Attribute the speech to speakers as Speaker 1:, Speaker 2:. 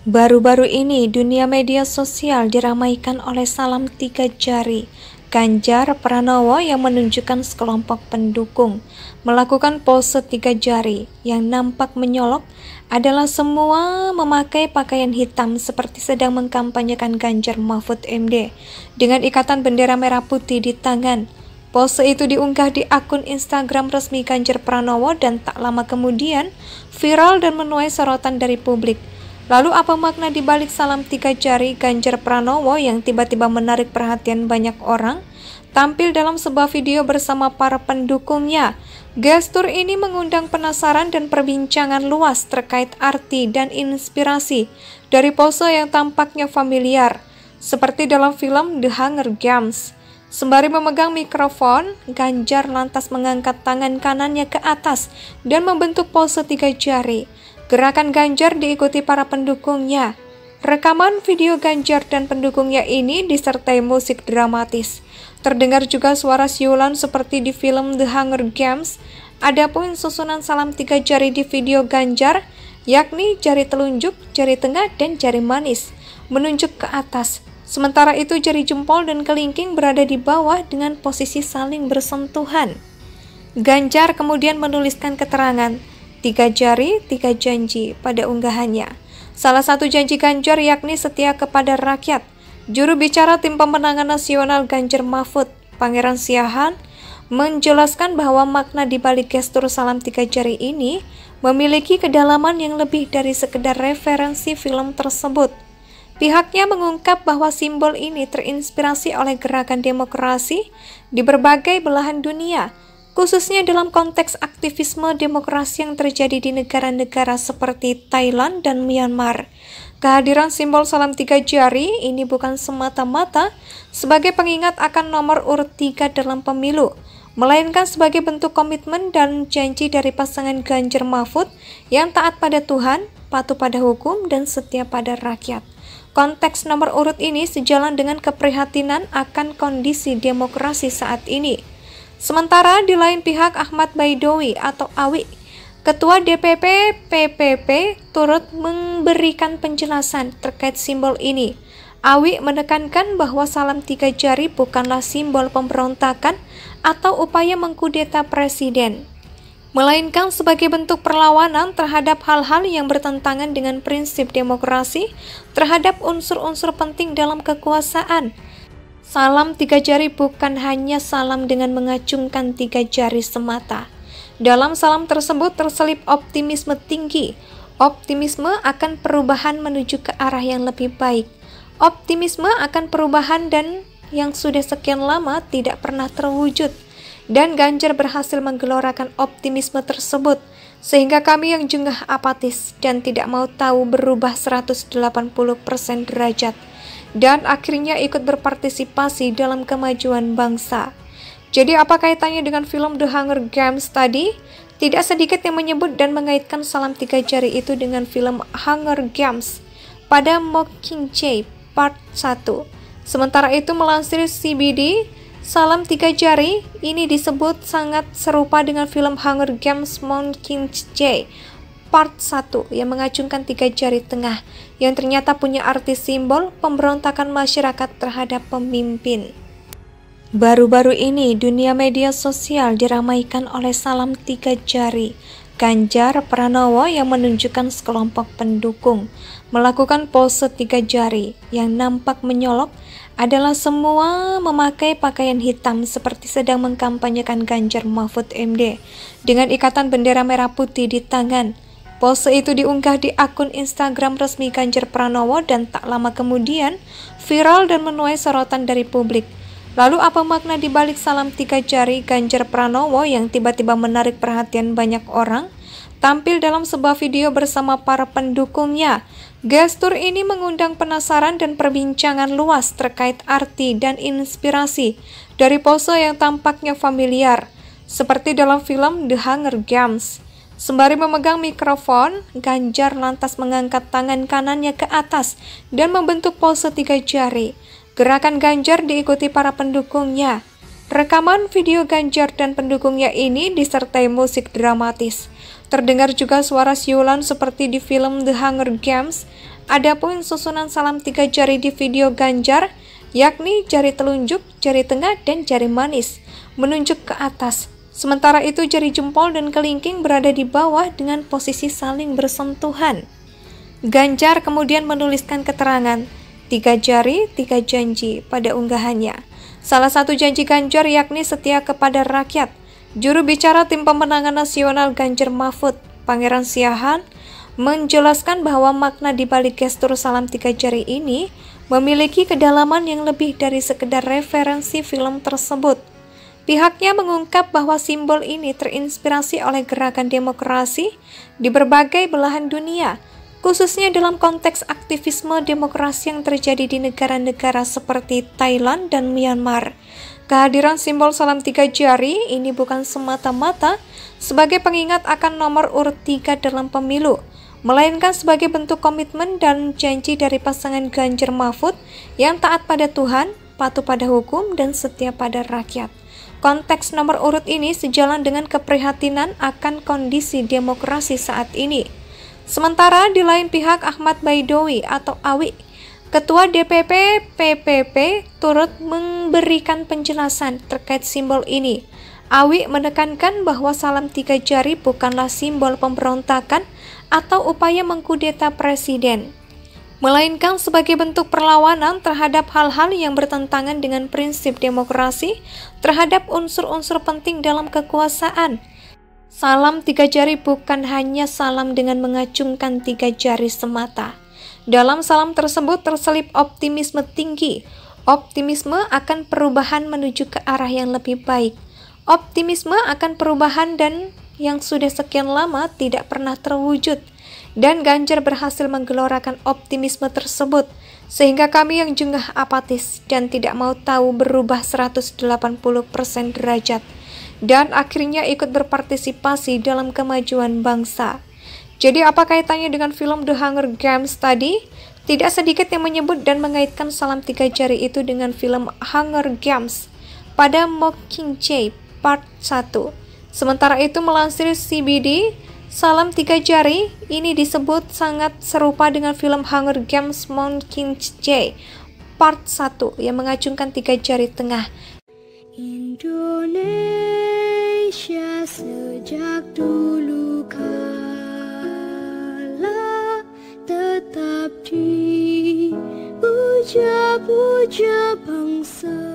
Speaker 1: Baru-baru ini, dunia media sosial diramaikan oleh salam tiga jari Ganjar Pranowo yang menunjukkan sekelompok pendukung melakukan pose tiga jari yang nampak menyolok adalah semua memakai pakaian hitam seperti sedang mengkampanyekan Ganjar Mahfud MD dengan ikatan bendera merah putih di tangan. Pose itu diunggah di akun Instagram resmi Ganjar Pranowo dan tak lama kemudian viral dan menuai sorotan dari publik. Lalu apa makna dibalik salam tiga jari Ganjar Pranowo yang tiba-tiba menarik perhatian banyak orang? Tampil dalam sebuah video bersama para pendukungnya. Gestur ini mengundang penasaran dan perbincangan luas terkait arti dan inspirasi dari pose yang tampaknya familiar, seperti dalam film The Hunger Games. Sembari memegang mikrofon, Ganjar lantas mengangkat tangan kanannya ke atas dan membentuk pose tiga jari. Gerakan Ganjar diikuti para pendukungnya. Rekaman video Ganjar dan pendukungnya ini disertai musik dramatis. Terdengar juga suara siulan seperti di film The Hunger Games. Adapun susunan salam tiga jari di video Ganjar, yakni jari telunjuk, jari tengah, dan jari manis, menunjuk ke atas. Sementara itu jari jempol dan kelingking berada di bawah dengan posisi saling bersentuhan. Ganjar kemudian menuliskan keterangan, "Tiga jari, tiga janji" pada unggahannya. Salah satu janji Ganjar yakni setia kepada rakyat. Juru bicara tim pemenangan nasional Ganjar Mahfud, Pangeran Siahaan, menjelaskan bahwa makna di balik gestur salam tiga jari ini memiliki kedalaman yang lebih dari sekedar referensi film tersebut. Pihaknya mengungkap bahwa simbol ini terinspirasi oleh gerakan demokrasi di berbagai belahan dunia, khususnya dalam konteks aktivisme demokrasi yang terjadi di negara-negara seperti Thailand dan Myanmar. Kehadiran simbol salam tiga jari ini bukan semata-mata sebagai pengingat akan nomor urut 3 dalam pemilu, melainkan sebagai bentuk komitmen dan janji dari pasangan Ganjar Mahfud yang taat pada Tuhan, patuh pada hukum, dan setia pada rakyat. Konteks nomor urut ini sejalan dengan keprihatinan akan kondisi demokrasi saat ini. Sementara di lain pihak Ahmad Baidowi atau Awi, Ketua DPP PPP, turut memberikan penjelasan terkait simbol ini. Awi menekankan bahwa salam tiga jari bukanlah simbol pemberontakan atau upaya mengkudeta presiden, melainkan sebagai bentuk perlawanan terhadap hal-hal yang bertentangan dengan prinsip demokrasi terhadap unsur-unsur penting dalam kekuasaan. Salam tiga jari bukan hanya salam dengan mengacungkan tiga jari semata. Dalam salam tersebut terselip optimisme tinggi, optimisme akan perubahan menuju ke arah yang lebih baik, optimisme akan perubahan dan yang sudah sekian lama tidak pernah terwujud. Dan Ganjar berhasil menggelorakan optimisme tersebut, sehingga kami yang jengah apatis dan tidak mau tahu berubah 180% derajat, dan akhirnya ikut berpartisipasi dalam kemajuan bangsa. Jadi apa kaitannya dengan film The Hunger Games tadi? Tidak sedikit yang menyebut dan mengaitkan salam tiga jari itu dengan film Hunger Games pada Mockingjay Part 1. Sementara itu melansir CBD, salam tiga jari ini disebut sangat serupa dengan film Hunger Games Mockingjay Part 1 yang mengacungkan tiga jari tengah yang ternyata punya arti simbol pemberontakan masyarakat terhadap pemimpin. Baru-baru ini, dunia media sosial diramaikan oleh salam tiga jari Ganjar Pranowo yang menunjukkan sekelompok pendukung melakukan pose tiga jari yang nampak menyolok adalah semua memakai pakaian hitam seperti sedang mengkampanyekan Ganjar Mahfud MD dengan ikatan bendera merah putih di tangan. Pose itu diunggah di akun Instagram resmi Ganjar Pranowo dan tak lama kemudian viral dan menuai sorotan dari publik. Lalu apa makna dibalik salam tiga jari Ganjar Pranowo yang tiba-tiba menarik perhatian banyak orang? Tampil dalam sebuah video bersama para pendukungnya. Gestur ini mengundang penasaran dan perbincangan luas terkait arti dan inspirasi dari pose yang tampaknya familiar, seperti dalam film The Hunger Games. Sembari memegang mikrofon, Ganjar lantas mengangkat tangan kanannya ke atas dan membentuk pose tiga jari. Gerakan Ganjar diikuti para pendukungnya. Rekaman video Ganjar dan pendukungnya ini disertai musik dramatis. Terdengar juga suara siulan seperti di film The Hunger Games. Adapun susunan salam 3 jari di video Ganjar, yakni jari telunjuk, jari tengah, dan jari manis, menunjuk ke atas. Sementara itu jari jempol dan kelingking berada di bawah dengan posisi saling bersentuhan. Ganjar kemudian menuliskan keterangan 3 jari, 3 janji pada unggahannya. Salah satu janji Ganjar yakni setia kepada rakyat. Juru bicara tim pemenangan nasional Ganjar Mahfud, Pangeran Siahaan, menjelaskan bahwa makna di balik gestur salam 3 jari ini memiliki kedalaman yang lebih dari sekedar referensi film tersebut. Pihaknya mengungkap bahwa simbol ini terinspirasi oleh gerakan demokrasi di berbagai belahan dunia, khususnya dalam konteks aktivisme demokrasi yang terjadi di negara-negara seperti Thailand dan Myanmar. Kehadiran simbol salam 3 jari ini bukan semata-mata sebagai pengingat akan nomor urut 3 dalam pemilu, melainkan sebagai bentuk komitmen dan janji dari pasangan Ganjar Mahfud yang taat pada Tuhan, patuh pada hukum, dan setia pada rakyat. Konteks nomor urut ini sejalan dengan keprihatinan akan kondisi demokrasi saat ini. Sementara di lain pihak Ahmad Baidowi atau Awi, Ketua DPP PPP, turut memberikan penjelasan terkait simbol ini. Awi menekankan bahwa salam 3 jari bukanlah simbol pemberontakan atau upaya mengkudeta presiden, melainkan sebagai bentuk perlawanan terhadap hal-hal yang bertentangan dengan prinsip demokrasi terhadap unsur-unsur penting dalam kekuasaan. Salam 3 jari bukan hanya salam dengan mengacungkan 3 jari semata. Dalam salam tersebut terselip optimisme tinggi, optimisme akan perubahan menuju ke arah yang lebih baik, optimisme akan perubahan dan yang sudah sekian lama tidak pernah terwujud, dan Ganjar berhasil menggelorakan optimisme tersebut, sehingga kami yang jengah apatis dan tidak mau tahu berubah 180% derajat, dan akhirnya ikut berpartisipasi dalam kemajuan bangsa. Jadi apa kaitannya dengan film The Hunger Games tadi? Tidak sedikit yang menyebut dan mengaitkan salam 3 jari itu dengan film Hunger Games pada Mockingjay Part 1. Sementara itu melansir CBD, salam 3 jari ini disebut sangat serupa dengan film Hunger Games Mockingjay Part 1 yang mengacungkan 3 jari tengah.
Speaker 2: Indonesia sejak dulu kala tetap dipuja-puja bangsa.